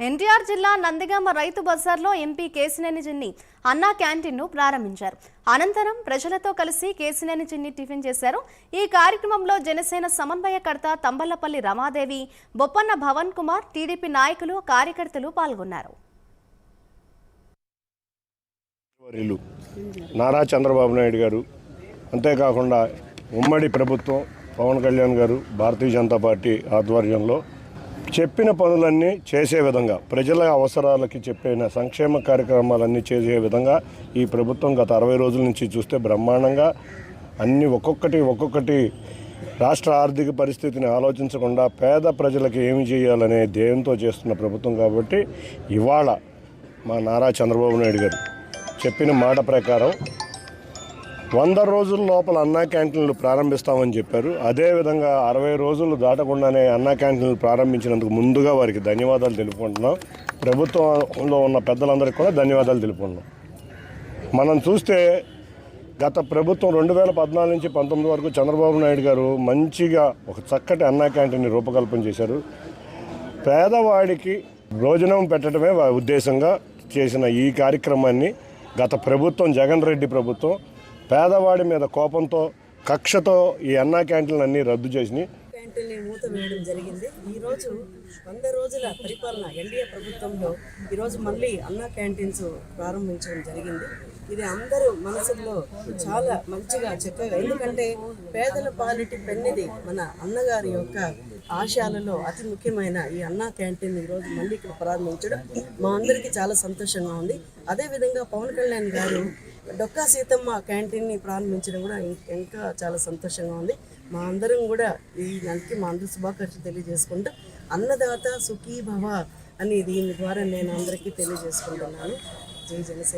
ఎన్టీఆర్ జిల్లా నందిగామ రైతు బజార్లో ఎంపీ కేశినేని చిన్ని అన్నా క్యాంటీన్ను ప్రారంభించారు. అనంతరం ప్రజలతో కలిసి కేశినేని చిన్ని టిఫిన్ చేశారు. ఈ కార్యక్రమంలో జనసేన సమన్వయకర్త తంబళ్లపల్లి రమాదేవి, బొప్పన్న భవన్ కుమార్, టీడీపీ నాయకులు, కార్యకర్తలు పాల్గొన్నారు. నారా చంద్రబాబు నాయుడు గారు, అంతేకాకుండా ఉమ్మడి ప్రభుత్వం పవన్ కళ్యాణ్ గారు భారతీయ జనతా పార్టీ ఆధ్వర్యంలో చెప్పిన పనులన్నీ చేసే విధంగా, ప్రజల అవసరాలకి చెప్పిన సంక్షేమ కార్యక్రమాలన్నీ చేసే విధంగా ఈ ప్రభుత్వం గత 60 రోజుల నుంచి చూస్తే బ్రహ్మాండంగా అన్నీ ఒక్కొక్కటి రాష్ట్ర ఆర్థిక పరిస్థితిని ఆలోచించకుండా పేద ప్రజలకు ఏమి చేయాలనే ధ్యేయంతో చేస్తున్న ప్రభుత్వం. కాబట్టి ఇవాళ మా నారా చంద్రబాబు నాయుడు గారు చెప్పిన మాట ప్రకారం 100 రోజుల లోపల అన్నా క్యాంటీన్లు ప్రారంభిస్తామని చెప్పారు. అదేవిధంగా 60 రోజులు దాటకుండానే అన్నా క్యాంటీన్లు ప్రారంభించినందుకు ముందుగా వారికి ధన్యవాదాలు తెలుపుకుంటున్నాం. ప్రభుత్వంలో ఉన్న పెద్దలందరికీ కూడా ధన్యవాదాలు తెలుపుకుంటున్నాం. మనం చూస్తే గత ప్రభుత్వం 2014 నుంచి 19 వరకు చంద్రబాబు నాయుడు గారు మంచిగా ఒక చక్కటి అన్నా క్యాంటీన్ని రూపకల్పన చేశారు. పేదవాడికి భోజనం పెట్టడమే ఉద్దేశంగా చేసిన ఈ కార్యక్రమాన్ని గత ప్రభుత్వం, జగన్ రెడ్డి ప్రభుత్వం పేదవాడి మీద కోపంతో, కక్షతో ఈ అన్నా క్యాంటీన్లు అన్నీ రద్దు చేసి క్యాంటీన్ని మూత వేయడం జరిగింది. ఈరోజు 100 రోజుల పరిపాలన ఎన్డీఏ ప్రభుత్వంలో ఈరోజు మళ్ళీ అన్నా క్యాంటీన్స్ ప్రారంభించడం జరిగింది. ఇది అందరూ మనసుల్లో చాలా మంచిగా చక్కగా, ఎందుకంటే పేదల పాలిటి పెన్నిది మన అన్నగారి యొక్క ఆశయాలలో అతి ముఖ్యమైన ఈ అన్నా క్యాంటీన్ ఈరోజు మళ్ళీ ఇక్కడ ప్రారంభించడం మా అందరికీ చాలా సంతోషంగా ఉంది. అదేవిధంగా పవన్ కళ్యాణ్ గారు డొక్కా సీతమ్మ క్యాంటీన్ని ప్రారంభించడం కూడా ఇంకా చాలా సంతోషంగా ఉంది. మా అందరం కూడా ఈ దానికి మా అందరూ శుభాకాంక్షలు తెలియజేసుకుంటూ అన్నదాత సుఖీ భవ అని దీని ద్వారా నేను అందరికీ తెలియజేసుకుంటున్నాను. జై జనసేన.